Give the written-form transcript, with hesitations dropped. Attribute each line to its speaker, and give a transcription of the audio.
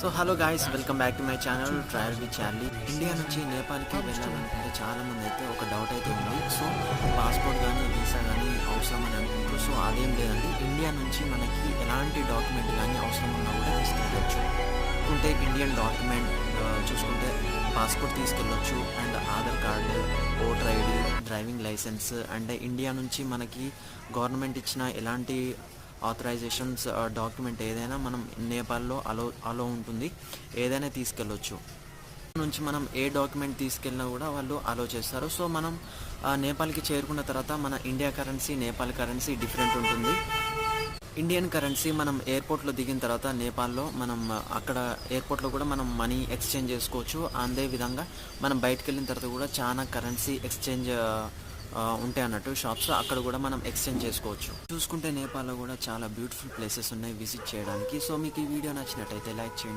Speaker 1: So hello guys, welcome back to my channel travel with Charlie. India నుంచి నేపాల్కి వెళ్ళాలనుకుంటే చాలామంది అయితే ఒక డౌట్ అయితే ఉంది. సో పాస్పోర్ట్ కానీ వీసా కానీ అవసరమని అనుకుంటారు. సో అదేం లేదండి. ఇండియా నుంచి మనకి ఎలాంటి డాక్యుమెంట్ కానీ అవసరం ఉన్నా కూడా తీసుకెళ్ళవచ్చు. ఉంటే ఇండియన్ డాక్యుమెంట్ చూసుకుంటే పాస్పోర్ట్ తీసుకెళ్ళొచ్చు, and Aadhaar card, voter ID, driving licence, and India నుంచి మనకి గవర్నమెంట్ ఇచ్చిన ఎలాంటి ఆథరైజేషన్స్ డాక్యుమెంట్ ఏదైనా మనం నేపాల్లో అలో ఉంటుంది, ఏదైనా తీసుకెళ్ళొచ్చు. నుంచి మనం ఏ డాక్యుమెంట్ తీసుకెళ్ళినా కూడా వాళ్ళు అలో చేస్తారు. సో మనం నేపాల్కి చేరుకున్న తర్వాత మన India currency, Nepal currency different ఉంటుంది. ఇండియన్ కరెన్సీ మనం ఎయిర్పోర్ట్లో దిగిన తర్వాత నేపాల్లో మనం అక్కడ ఎయిర్పోర్ట్లో కూడా మనం మనీ ఎక్స్చేంజ్ చేసుకోవచ్చు. అదే విధంగా మనం బయటకు వెళ్ళిన తర్వాత కూడా చాలా కరెన్సీ ఎక్స్చేంజ్ ఉంటాయి అన్నట్టు షాప్స్, అక్కడ కూడా మనం ఎక్స్చేంజ్ చేసుకోవచ్చు. చూసుకుంటే నేపాల్లో కూడా చాలా బ్యూటిఫుల్ ప్లేసెస్ ఉన్నాయి విజిట్ చేయడానికి. సో మీకు ఈ వీడియో నచ్చినట్టయితే లైక్ చేయండి.